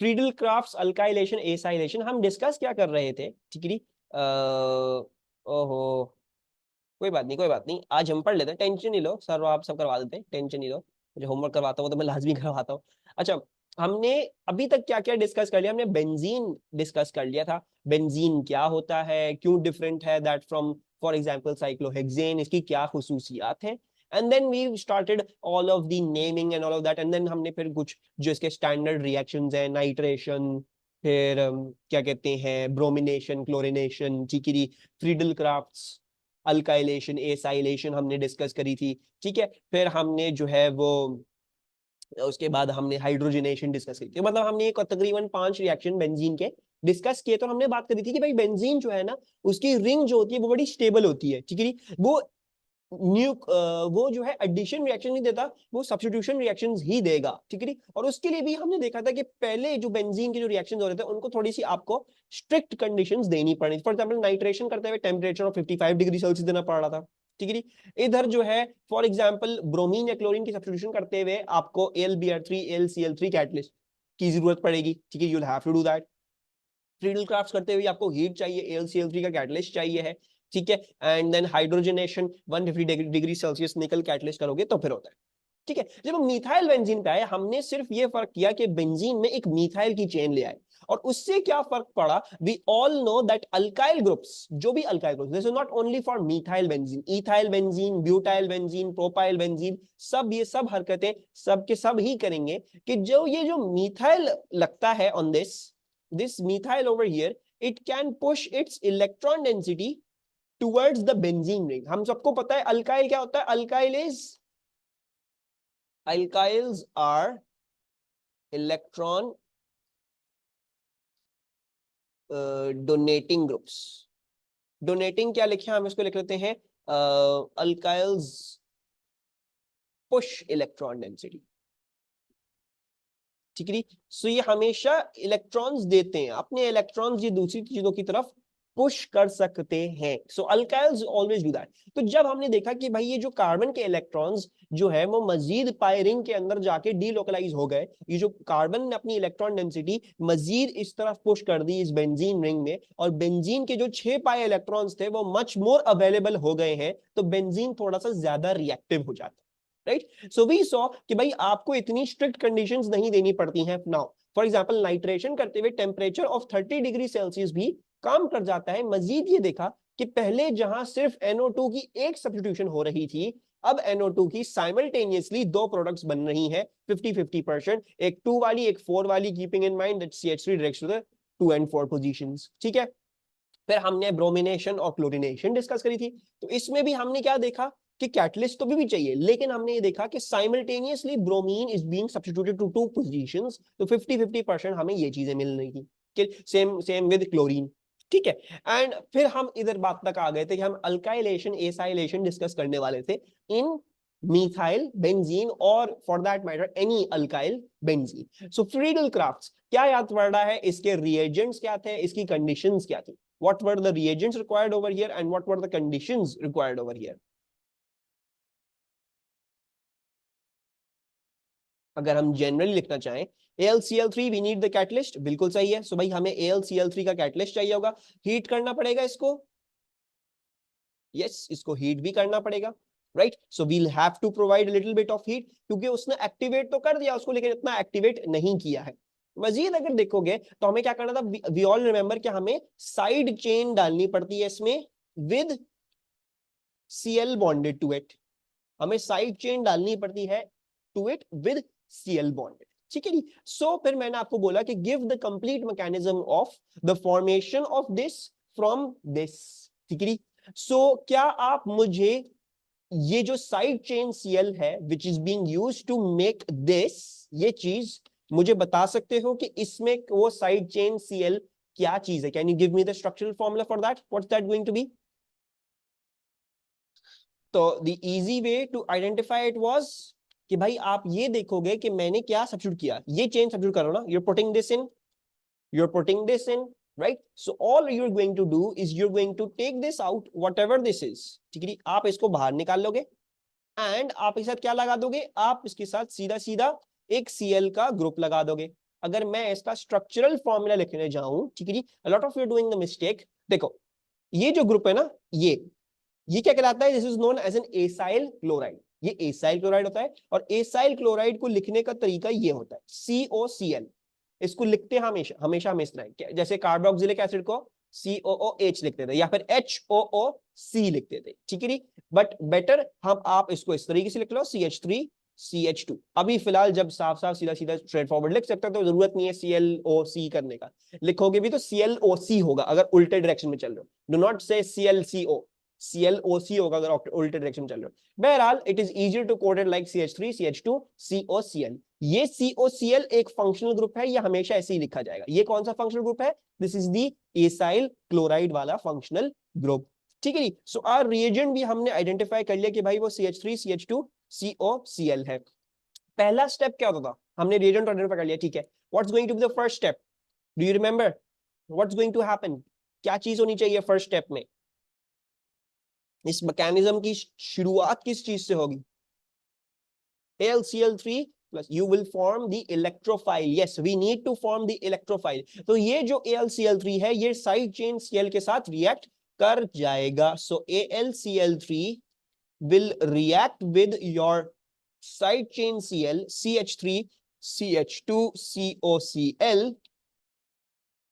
Friedel Crafts alkylation acylation हम discuss क्या कर रहे थे, ठीक है। ओहो, कोई बात नहीं, कोई बात नहीं, आज हम पढ़ लेते हैं, टेंशन नहीं लो सर, आप सब करवा देते हैं, टेंशन नहीं लो, मुझे होमवर्क करवाता हूँ तो मैं लाजमी करवाता हूँ। अच्छा, हमने अभी तक क्या क्या डिस्कस कर लिया, हमने बेंजीन डिस्कस कर लिया था। बेंजीन क्या होता है, क्यों डिफरेंट है that from for example cyclohexane, इसकी क्या खुसूसियात हैं। And then we started all of the naming and all of that, and then हमने फिर कुछ जो इसके स्टैंडर्ड रिएक्शंस हैं, नाइट्रेशन, फिर क्या कहते हैं, ब्रोमिनेशन, क्लोरिनेशन, चिकिरी, फ्रीडल क्राफ्ट्स, अल्काइलेशन, एसाइलेशन हमने डिस्कस करी थी, ठीक है। फिर हमने जो है वो उसके बाद हमने हाइड्रोजनेशन डिस्कस की थी, मतलब हमने एक तकरीबन 5 रिएक्शन बेंजीन के डिस्कस किए। तो हमने बात करी थी कि भाई बेंजीन जो है ना, उसकी रिंग जो होती है वो बड़ी स्टेबल होती है, ठीक है। वो न्यू वो जो है एडिशन रिएक्शन नहीं देता, वो सब्स्टिट्यूशन रिएक्शंस ही देगा, ठीक है। और उसके लिए भी हमने देखा था कि पहले जो बेंजीन के जो रिएक्शंस हो रहे थे उनको थोड़ी सी आपको स्ट्रिक्ट कंडीशंस देनी पड़ी। फॉर एग्जांपल नाइट्रेशन करते हुए टेम्परेचर ऑफ 55 डिग्री सेल्सियस देना पड़ रहा था, ठीक है। इधर जो है फॉर एग्जांपल ब्रोमीन या क्लोरीन की सब्स्टिट्यूशन करते हुए आपको AlBr3 AlCl3 कैटलिस्ट की जरूरत पड़ेगी, ठीक है, you will have to do that. Friedel Crafts करते हुए आपको हीट चाहिए, AlCl3 का कैटलिस्ट चाहिए है, ठीक है। And then hydrogenation 150 degree Celsius nickel catalyst करोगे तो फिर होता है, ठीक है। जब हम मिथाइल बेंजीन पे आए, हमने सिर्फ ये फर्क किया कि बेंजीन में एक मिथाइल की चेन ले आए, और उससे क्या फर्क पड़ा, we all know that alkyl groups, जो भी alkyl groups, this is not only for methyl benzene, ethyl benzene, butyl benzene, propyl benzene, सब ये सब हरकतें सब के सब ही करेंगे कि जो ये जो मिथाइल लगता है on this methyl over here, it can push its electron density towards the benzene ring. हम सबको पता है अल्काइल क्या होता है, alkyls are electron donating groups. Donating क्या लिखे, हम इसको लिख लेते हैं अल्काइल्स पुश इलेक्ट्रॉन डेंसिटी, ठीक है। सो ये हमेशा इलेक्ट्रॉन्स देते हैं, अपने इलेक्ट्रॉन्स ये दूसरी चीजों की तरफ पुश कर सकते हैं। सो अल्काइल्स ऑलवेज डू दैट। तो जब हमने देखा कि भाई ये जो कार्बन के इलेक्ट्रॉन्स जो है वो मजीद पाई रिंग के अंदर जाके डीलोकलाइज हो गए, ये जो कार्बन ने अपनी इलेक्ट्रॉन डेंसिटी मजीद इस तरफ पुश कर दी इस बेंजीन रिंग में, और बेंजीन के जो 6 पाई इलेक्ट्रॉन्स थे वो मच मोर अवेलेबल हो गए हैं, तो बेंजीन थोड़ा सा ज्यादा रिएक्टिव हो जाता है, राइट। सो वी सॉ कि भाई आपको इतनी स्ट्रिक्ट कंडीशंस नहीं देनी पड़ती हैं। नाउ फॉर एग्जांपल नाइट्रेशन करते हुए टेम्परेचर ऑफ 30 डिग्री सेल्सियस भी काम कर जाता है। मजीद ये देखा कि पहले जहां सिर्फ NO2 की एक सब्स्टिट्यूशन हो रही थी, अब NO2 की साइमल्टेनियसली 2 प्रोडक्ट्स बन रही हैं 50-50%, एक 2 वाली एक 4 वाली, keeping in mind that CH3 directs to the 2 and 4 positions, ठीक है। फिर हमने ब्रोमिनेशन और क्लोरिनेशन डिस्कस करी थी। तो इसमें भी हमने क्या देखा कि कैटलिस्ट तो भी चाहिए, लेकिन हमने ये देखा कि simultaneously bromine is being substituted to 2 positions, तो 50-50% हमें ये चीजें मिल रही थी कि सेम सेम विद क्लोरीन, ठीक है। एंड फिर हम इधर बात तक आ गए थे कि हम अल्काइलेशन एसाइलेशन डिस्कस करने वाले थे इन मिथाइल बेंजीन, और for that matter any alkyl benzene. So Friedel crafts क्या याद पड़ रहा है, इसके रिएजेंट्स क्या थे, इसकी कंडीशंस क्या थी, what were the reagents required over here and what were the conditions required over here। अगर हम जनरली लिखना चाहें AlCl3 we need the catalyst, बिल्कुल सही है। सो भाई हमें AlCl3 का कैटलिस्ट चाहिए होगा, हीट करना पड़ेगा इसको, यस इसको हीट भी करना पड़ेगा, right. So we'll have to provide little bit of heat, क्योंकि उसने एक्टिवेट तो कर दिया उसको, लेकिन इतना एक्टिवेट नहीं किया है। मजीद अगर देखोगे तो हमें क्या करना था, वी ऑल रिमेंबर कि हमें साइड चेन डालनी पड़ती है इसमें with Cl bonded to it, हमें साइड चेन डालनी पड़ती है to it with Cl bonded, ठीक है जी। सो फिर मैंने आपको बोला कि give the complete mechanism of the formation of this from this, ठीक है जी। सो क्या आप मुझे ये जो साइड चेन Cl है which is being used to make this, ये चीज मुझे बता सकते हो कि इसमें वो साइड चेन Cl क्या चीज है, can you give me the structural formula for that, what's that going to be. तो the easy way to identify it was कि भाई आप ये देखोगे कि मैंने क्या सब्स्टिट्यूट किया, ये चेन सब्स्टिट्यूट करो ना, you're putting this in, you're putting this in, right। So all you're going to do is you're going to take this out, whatever this is, ठीक है, आप इसको बाहर निकाल लोगे एंड आप इसके साथ क्या लगा दोगे, आप इसके साथ सीधा सीधा एक Cl का ग्रुप लगा दोगे। अगर मैं इसका स्ट्रक्चरल फॉर्मूला लिखने जाऊं, ठीक है जी, lot of you doing the mistake. देखो ये जो ग्रुप है ना, ये क्या कहलाता है? This is known as an acyl chloride. ये एसाइल क्लोराइड होता है, और एसाइल क्लोराइड को लिखने का तरीका ये होता है COCl। इसको लिखते हैं हमेशा हमेशा हम इस तरह, जैसे कार्बोक्सिलिक एसिड को COOH लिखते थे, या फिर HOOC लिखते थे, ठीक है। बट बेटर हम आप इसको इस तरीके से लिख लो, CH3CH2। अभी फिलहाल जब साफ साफ सीधा सीधा स्ट्रेट फॉरवर्ड लिख सकते हो तो जरूरत नहीं है ClOC करने का। लिखोगे भी तो ClOC होगा अगर उल्टे डायरेक्शन में चल रहे हो। डू नॉट से ClCO, ClOC होगा अगर उल्टे डायरेक्शन में चल रहे हो। बहरहाल it is easier to code it like CH3CH2 COCl। ये COCl एक फंक्शनल ग्रुप है, ये हमेशा ऐसे ही लिखा जाएगा। ये कौन सा फंक्शनल ग्रुप है? This is the acyl chloride वाला फंक्शनल ग्रुप, ठीक है जी। सो आवर रिएजेंट भी हमने आइडेंटिफाई कर लिया कि भाई वो CH3CH2 COCl है। पहला स्टेप क्या होता था? हमने रिएजेंट आइडेंटिफाई कर लिया, ठीक है। What's going to be the first step? Do you remember what's going to happen? क्या चीज होनी चाहिए फर्स्ट स्टेप में? इस मैकेनिज्म की शुरुआत किस चीज से होगी? AlCl3 plus you will form the electrophile. Yes, we need to form the electrophile. तो ये जो AlCl3 है ये साइड चेन Cl के साथ रिएक्ट कर जाएगा. So AlCl3 will react with your side chain Cl, CH3 CH2 COCl.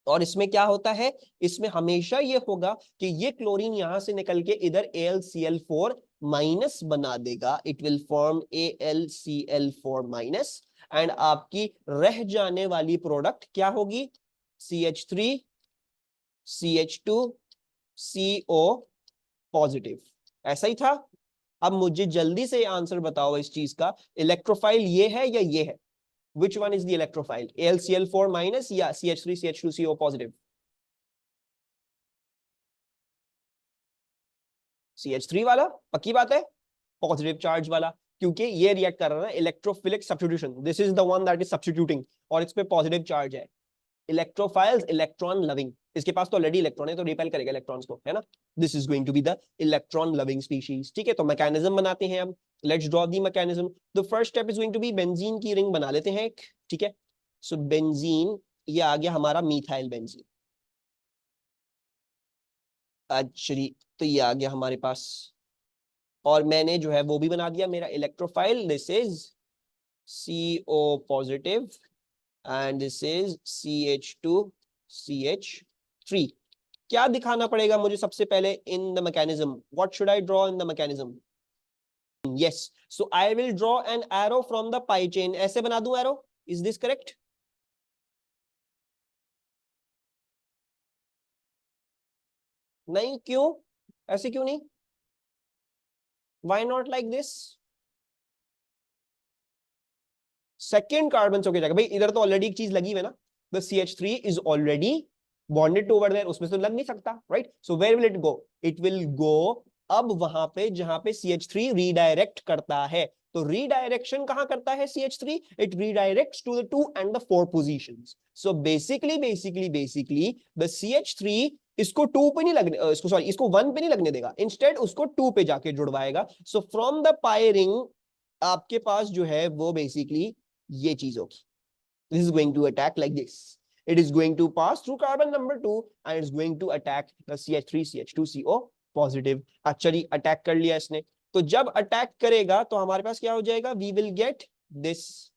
और इसमें क्या होता है? इसमें हमेशा ये होगा कि ये क्लोरीन यहां से निकल के इधर AlCl4 माइनस बना देगा. It will form AlCl4 minus, and आपकी रह जाने वाली प्रोडक्ट क्या होगी? CH3 CH2 CO positive. ऐसा ही था. अब मुझे जल्दी से आंसर बताओ इस चीज का, इलेक्ट्रोफाइल ये है या ये है? Which one is the electrophile? AlCl4 minus या CH3 CH2 CO positive? CH3 वाला, पक्की बात है, पॉजिटिव चार्ज वाला, क्योंकि ये रिएक्ट कर रहा है electrophilic substitution. This is the one that is substituting, और इस पे पॉजिटिव चार्ज है. इलेक्ट्रोफाइल्स इलेक्ट्रॉन लविंग, इसके पास तो ऑलरेडी इलेक्ट्रॉन है तो रिपेल करेगा इलेक्ट्रॉन्स को, है ना. This is going to be the electron loving species. ठीक है, तो मैकेनिज्म बनाते हैं हम. Let's draw the mechanism. The first step is going to be benzene की रिंग बना लेते हैं एक. ठीक है, सो बेंजीन, ये आ गया हमारा मिथाइल बेंजीन. अच्छा, तो ये आ गया हमारे पास, और मैंने जो है वो भी बना दिया मेरा electrophile. This is CO positive and this is CH2CH3. क्या दिखाना पड़ेगा मुझे सबसे पहले in the mechanism? What should I draw in the mechanism? Yes, so I will draw an arrow from the pi chain. ऐसे बना दूं एरो? Is this correct? नहीं, क्यों? ऐसे क्यों नहीं? Why not like this? Second carbon से होके जाएगा भाई. इधर तो ऑलरेडी एक चीज लगी हुई है ना, the CH3 is already bonded to over there, उसमें तो लग नहीं सकता, right. So where will it go? It will go अब वहां पे जहां पे CH3 रीडायरेक्ट करता है. तो रीडायरेक्शन कहां करता है CH3? It redirects to the 2 and the 4 positions. So basically the CH3 इसको 2 पे नहीं लगने, इसको सॉरी इसको 1 पे नहीं लगने देगा, इंस्टेड उसको 2 पे जाके जुड़वाएगा. So from the pi ring आपके पास जो है वो बेसिकली ये चीज होगी. This is going to attack like this. It is going to pass through carbon number 2 and it's going to attack the CH3 CH2 CO positive. अच्छा जी, attack कर लिया इसने. तो जब अटैक करेगा तो हमारे पास क्या हो जाएगा? We will get this.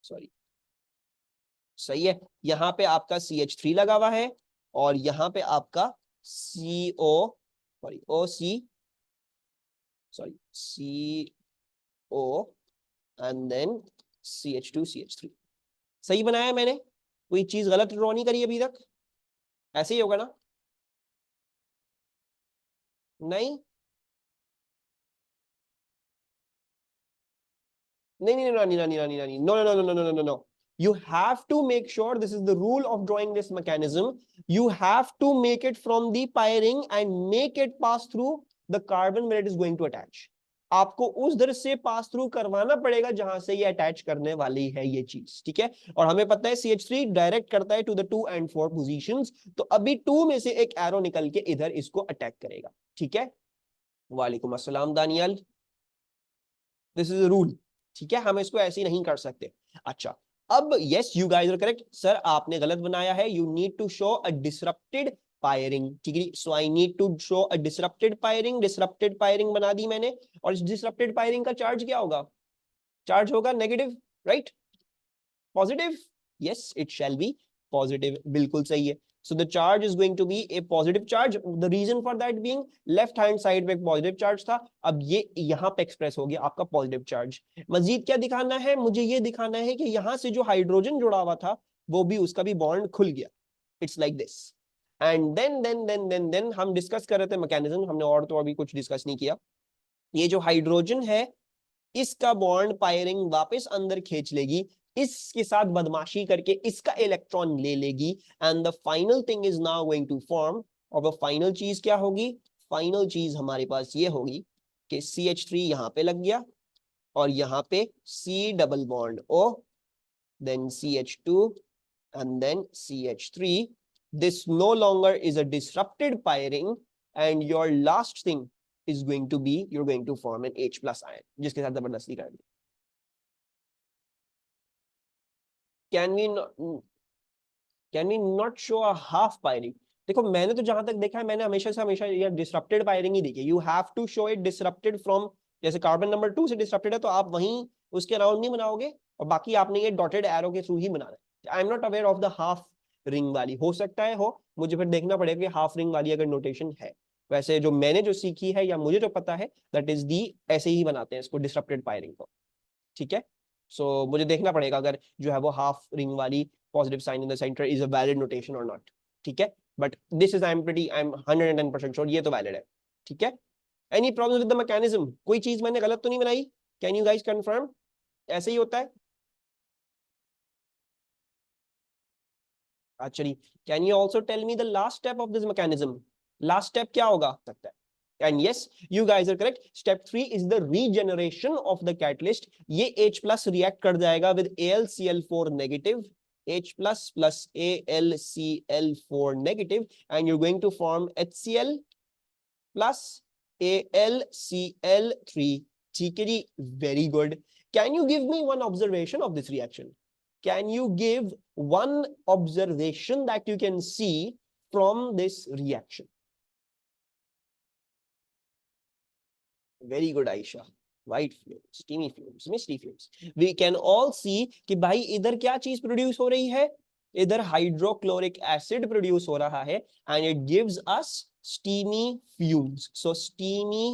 Sorry, सही है. यहां पे आपका CH3 लगा हुआ है और यहां पे आपका CO sorry OC sorry CO and then CH2 CH3. सही बनाया मैंने? कोई चीज गलत ड्रॉ नहीं करी अभी तक? ऐसे ही होगा ना? नहीं नहीं नहीं नहीं नहीं नहीं नहीं नहीं, no no no no no no no. You have to make sure, this is the rule of drawing this mechanism, you have to make it from the pi ring and make it pass through the carbon where it is going to attach. आपको उस दर से pass through करवाना पड़ेगा जहां से ये attach करने वाली है ये चीज. ठीक है, और हमें पता है CH3 डायरेक्ट करता है टू द 2 and 4 पोजीशंस. तो अभी 2 में से एक एरो निकल के इधर इसको अटैक करेगा. ठीक है, वालेकुम अस्सलाम दानियाल. This is rule. ठीक है, हम इसको ऐसे ही नहीं कर सकते. अच्छा, अब yes you guys are correct sir, आपने गलत बनाया है, you need to show a disrupted firing, ठीक है, so I need to show a disrupted firing, disrupted firing बना दी मैंने, और इस डिसरप्टेड फायरिंग का चार्ज क्या होगा, चार्ज होगा negative, right, positive, yes it shall be positive, बिल्कुल सही है। So the charge is going to be a positive charge. The reason for that being left hand side पे एक पॉजिटिव चार्ज था, अब ये यहाँ पे एक्सप्रेस हो गया आपका पॉजिटिव चार्ज। मजीद क्या दिखाना है, मुझे ये दिखाना है कि यहाँ से जो हाइड्रोजन जुड़ा हुआ था वो भी, उसका भी बॉन्ड खुल गया, it's like this. And then हम डिस्कस कर रहे थे मैकेनिज्म, हमने और तो अभी कुछ डिस्कस नहीं किया। ये जो हाइड्रोजन है इसका बॉन्ड पायरिंग वापस अंदर खींच लेगी, इसके साथ बदमाशी करके इसका इलेक्ट्रॉन ले लेगी, and the final thing is now going to form. और वो फाइनल चीज क्या होगी, फाइनल चीज हमारे पास ये होगी कि CH3 यहां पे लग गया, और यहां पे C double bond O, then CH2 and then CH3. This no longer is a disrupted pairing, and your last thing is going to be, you're going to form an H plus ion जिसके साथ जबरदस्ती कर दी। Can we not show a half pairing? देखो मैंने तो जहां तक देखा है, मैंने हमेशा से हमेशा ये डिसरप्टेड पायरिंग ही देखी है। You have to show it disrupted from, जैसे कार्बन नंबर 2 से डिसरप्टेड है तो आप वहीं उसके अराउंड नहीं बनाओगे, और बाकी आपने ये डॉटेड एरो के थ्रू ही बनाना है। I am not aware of the half ring वाली, हो सकता है हो, मुझे फिर देखना पड़ेगा कि हाफ रिंग वाली अगर नोटेशन है। वैसे जो मैंने जो सीखी है या मुझे जो पता है दैट इज दी, ऐसे ही बनाते हैं इसको डिसरप्टेड पायरिंग को, ठीक है। सो मुझे देखना पड़ेगा अगर जो है वो हाफ रिंग वाली positive sign in the center is a valid notation और नॉट, ठीक है। But this is, I am 110% sure ये तो वैलिड है, ठीक है। Any problem with the mechanism, कोई चीज मैंने गलत तो नहीं बनाई, कैन यू गाइस कंफर्म, ऐसे ही होता है। Actually can you also tell me the last step of this mechanism, last step क्या होगा सकता है। And yes, you guys are correct. Step 3 is the regeneration of the catalyst. ये H plus react कर जाएगा with AlCl4 negative, H plus plus AlCl4 negative, and you're going to form HCl plus AlCl3. ठीक है जी, very good. Can you give me one observation of this reaction? Can you give one observation that you can see from this reaction? Very good Aisha. White fumes, steamy fumes, misty fumes. We can all see कि भाई इधर क्या चीज produce हो रही है, इधर hydrochloric acid produce हो रहा है, and it gives us steamy fumes. So steamy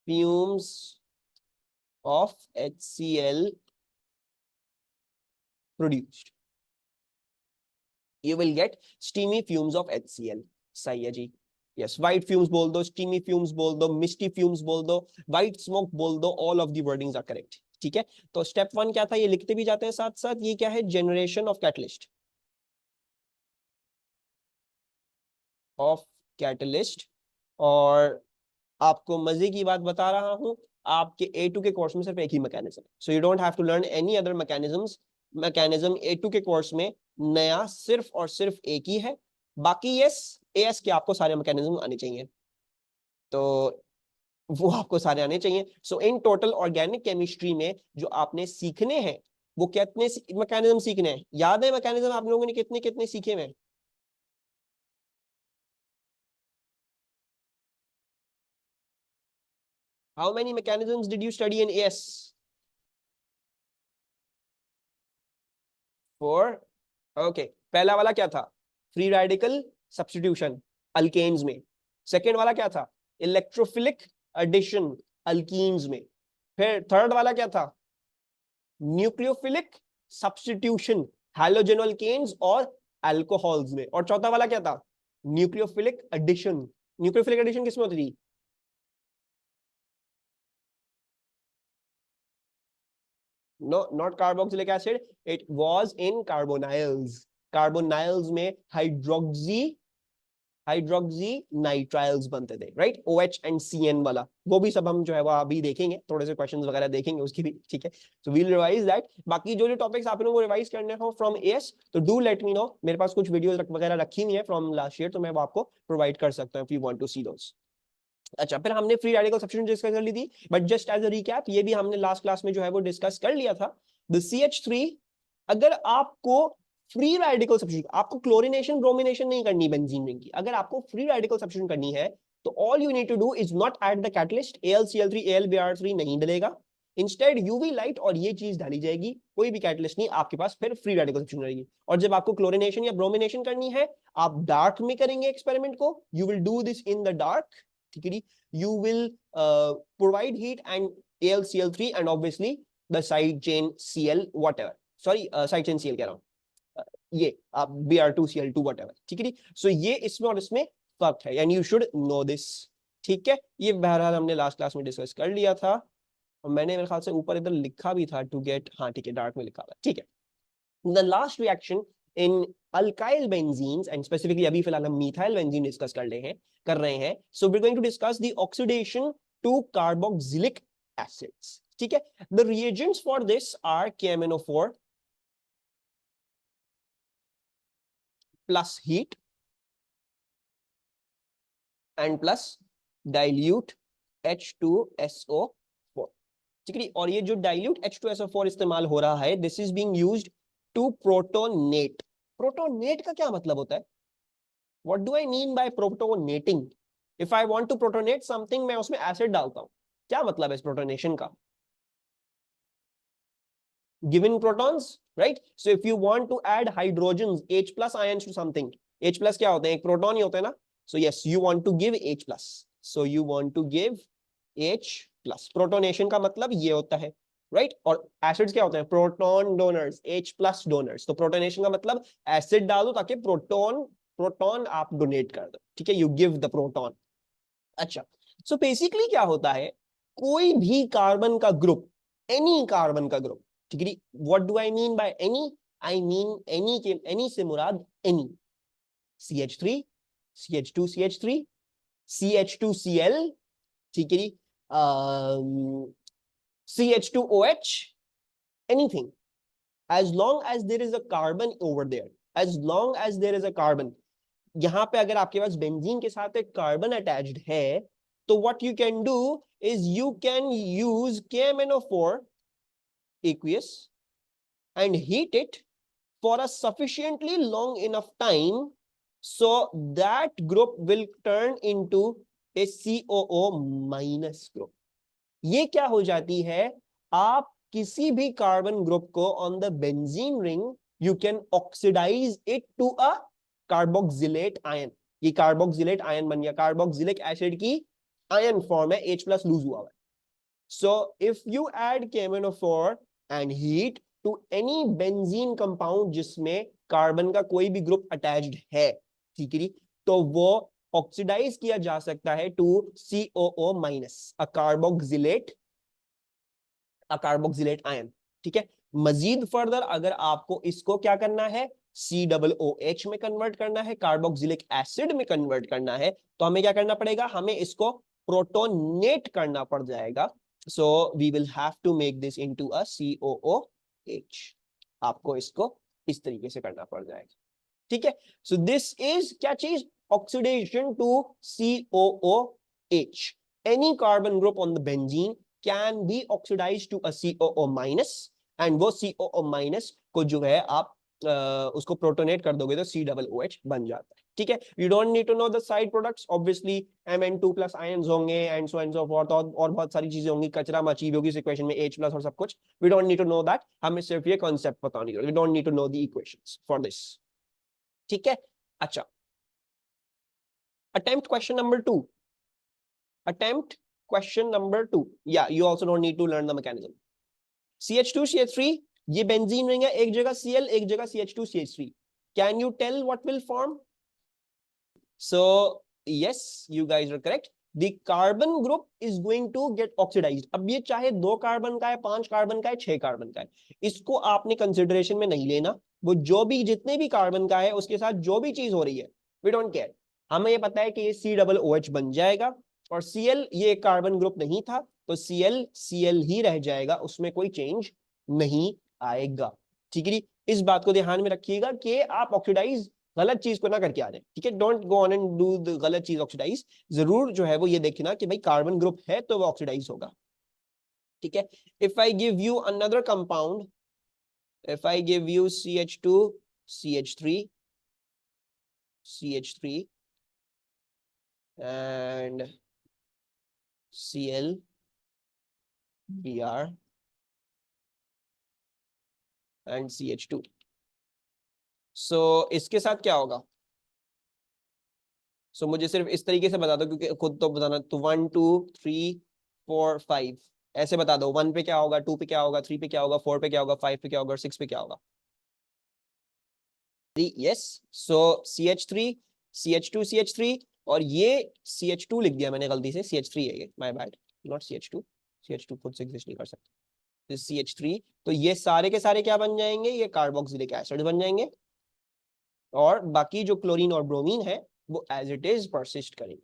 fumes of HCl produced. You will get steamy fumes of HCl. सही है जी। यस, व्हाइट फ्यूम्स बोल दो, स्टीमी फ्यूम्स बोल दो, मिस्टी फ्यूम्स बोल दो, व्हाइट स्मोक बोल दो, all of the wordings are correct, ठीक है। तो स्टेप 1 क्या था, ये लिखते भी जाते हैं साथ साथ, ये क्या है, जनरेशन ऑफ कैटलिस्ट, और आपको मजे की बात बता रहा हूं, आपके A2 के कोर्स में सिर्फ एक ही mechanism, so you don't have to learn any other mechanisms. Mechanism A2 के कोर्स में नया सिर्फ और सिर्फ एक ही है, बाकी यस AS के आपको सारे मैकेनिज्म आने चाहिए, तो वो आपको सारे आने चाहिए। सो इन टोटल ऑर्गेनिक केमिस्ट्री में जो आपने सीखने हैं वो कितने मैकेनिज्म सीखने हैं, याद है मैकेनिज्म आप लोगों ने कितने कितने सीखे हैं। How many mechanisms did you study in AS? 4। Okay, पहला वाला क्या था, फ्री रेडिकल सब्स्टिट्यूशन अल्केन्स में। सेकेंड वाला क्या था, इलेक्ट्रोफिलिक एडिशन अल्कीन्स में। फिर थर्ड वाला क्या था, न्यूक्लियोफिलिक सब्स्टिट्यूशन हैलोजन अल्केन्स और अल्कोहल्स में। और चौथा वाला क्या था, न्यूक्लियोफिलिक एडिशन। न्यूक्लियोफिलिक एडिशन किसमें होती थी, no not carboxylic acid, it was in carbonyls. Carbonyls में हाइड्रोक्सी नाइट्राइल्स बनते थे, राइट, OH एंड CN वाला, वो भी सब हम जो है वो अभी देखेंगे, थोड़े से क्वेश्चंस वगैरह देखेंगे उसकी भी, ठीक है। So we'll revise that. बाकी जो जो टॉपिक्स आप लोगों को रिवाइज करने हो फ्रॉम AS, तो डू लेट मी नो, मेरे पास कुछ वीडियोस वगैरह रखी हुई है फ्रॉम लास्ट ईयर, तो मैं वो आपको प्रोवाइड कर सकता हूं इफ यू वांट टू सी दोस। अच्छा, फिर हमने फ्री रेडिकल सब्स्टिट्यूशन डिस्कस कर ली थी, but just as a recap, ये भी हमने लास्ट क्लास में जो है वो डिस्कस कर लिया था। द CH3, अगर आपको फ्री रेडिकल सब्स्टिट्यूट, आपको क्लोरीनेशन ब्रोमिनेशन नहीं करनी बेंजीन रिंग की, अगर आपको फ्री रेडिकल सब्स्टिट्यूट करनी है तो all you need to do is not add the catalyst AlCl3 AlBr3 नहीं डलेगा, इंस्टेड यूवी लाइट और ये चीज डाली जाएगी, कोई भी कैटलिस्ट नहीं, आपके पास फिर फ्री रेडिकल सब्स्टिट्यूट रहेगी। और जब आपको क्लोरीनेशन या ब्रोमिनेशन करनी है आप डार्क में करेंगे एक्सपेरिमेंट को, you will do this in the dark, ठीक है, you will provide heat and AlCl3 and obviously the side chain Cl whatever, sorry side chain Cl कह रहा हूं, ये आप Br2Cl2 व्हाटएवर, ठीक है। सो ये इसमें और इसमें फर्क है and you should know this, ठीक है। ये बहरहाल हमने लास्ट क्लास में डिस्कस कर लिया था और मैंने मेरे ख्याल से ऊपर इधर लिखा भी था टू गेट, हाँ ठीक है, डार्क में लिखा था, ठीक है। The last reaction in alkyl benzenes and specifically अभी फिलहाल हम मिथाइल बेंजीन डिस्कस कर रहे हैं। So we are going to discuss the oxidation to carboxylic acids, ठीक है। The reagents for this are KMnO4 plus heat and plus dilute H2SO4, ठीक है। और ये जो dilute H2SO4 इस्तेमाल हो रहा है, this is being used to protonate। protonate का क्या मतलब होता है? What do I mean by protonating? If I want to protonate something, मैं उसमें एसिड डालता हूं, क्या मतलब है इस प्रोटोनेशन का? Given protons, right? So if you want to add hydrogens, H plus ions to something, H plus क्या होते हैं? एक प्रोटॉन ही होते हैं ना? So yes, you want to give H plus. So you want to give H plus. Protonation का मतलब ये होता है, right? और एसिड्स क्या होते हैं? Proton donors, H plus donors. तो प्रोटोनेशन का मतलब एसिड डाल दो ताकि प्रोटॉन आप डोनेट कर दो, ठीक है? You give the proton. अच्छा, so basically क्या होता है? कोई भी कार्बन का ग्रुप, एनी कार्बन का ग्रुप, ठीक है। What do I mean by any? I mean any के एनी से मुराद any, CH3 CH2 CH3 CH2Cl, ठीक है, CH2OH, anything as long as there is a carbon over there, as long as there is a carbon, यहां पे अगर आपके पास benzene के साथ एक कार्बन अटैच्ड है तो what you can do is you can use KMnO4 aqueous and heat it for a sufficiently long enough time so that group will turn into a COO minus group। ये क्या हो जाती है? आप किसी भी कार्बन ग्रुप को on the benzene ring you can oxidize it to a carboxylate ion. ये कार्बोक्सिलेट आयन बन गया, कार्बोक्सिलिक एसिड की आयन फॉर्म है, H प्लस लूज हुआ है। So if you add KMnO4 and heat to any benzene compound जिसमें carbon का कोई भी ग्रुप अटैच्ड है, ठीक है, तो वो ऑक्सीडाइज किया जा सकता है to COO minus, a carboxylate ion, ठीक है। मजीद फर्दर अगर आपको इसको क्या करना है, COOH में कन्वर्ट करना है, कार्बोक्सिलिक एसिड में कन्वर्ट करना है, तो हमें क्या करना पड़ेगा? हमें इसको प्रोटोनेट करना पड़ जाएगा। So we will have to make this into a COOH। आपको इसको इस तरीके से करना पड़ जाएगा, ठीक है। So this is क्या चीज? Oxidation to COOH। Any carbon group on the benzene can be oxidized to a COO minus and वो COO minus को जो है आप उसको प्रोटोनेट कर दोगे तो COOH बन जाता है, ठीक है। You don't need to know the side products, obviously Mn2 plus ions होंगे एंड सो फोर्थ, और बहुत सारी चीजें होंगी, कचरा मची होगी इस इक्वेशन में, H प्लस और सब कुछ। We don't need to know that, हमें सिर्फ ये कॉन्सेप्ट पता नहीं, we don't need to know the equations for this, ठीक है। अच्छा, attempt question number 2, attempt question number 2, yeah, you also don't need to learn the mechanism। CH2 CH3, ये benzene ring है, एक जगह Cl एक जगह CH2 CH3, can you tell what will form? So yes, you guys are correct, the carbon group is going to get oxidized। अब ये चाहे 2 carbon का है, 5 कार्बन का है, 6 कार्बन का है, इसको आपने कंसिडरेशन में नहीं लेना। वो जो भी जितने भी कार्बन का है उसके साथ जो भी चीज हो रही है, वी डोंट केयर, हमें ये पता है कि ये COOH बन जाएगा और Cl ये एक कार्बन ग्रुप नहीं था तो Cl ही रह जाएगा, उसमें कोई चेंज नहीं आएगा, ठीक है। इस बात को ध्यान में रखिएगा कि आप ऑक्सीडाइज गलत चीज को ना करके आ जाए, ठीक है। Don't go on and do the गलत चीज ऑक्सीडाइज, जरूर जो है वो ये देखना कि भाई कार्बन ग्रुप है तो वो ऑक्सीडाइज होगा, ठीक है। If I give you another compound if I give you CH2, CH3, CH3 and Cl, Br and CH2, so इसके साथ क्या होगा? सो मुझे सिर्फ इस तरीके से बता दो, क्योंकि खुद तो बताना, तो 1 2 3 4 5 ऐसे बता दो। 1 पे क्या होगा, 2 पे क्या होगा, 3 पे क्या होगा, 4 पे क्या होगा, 5 पे क्या होगा, 6 पे क्या होगा? यस, सो CH3, CH2, CH3 और ये CH2 लिख दिया मैंने गलती से, CH3 है ये, my bad, not CH2, CH2 खुद से एग्जिस्ट नहीं कर सकता, CH3। तो ये सारे के सारे क्या बन जाएंगे, ये कार्बोक्सिलिक एसिड बन जाएंगे, और बाकी जो क्लोरीन और ब्रोमीन है वो एज इट इज परसिस्ट करेंगे।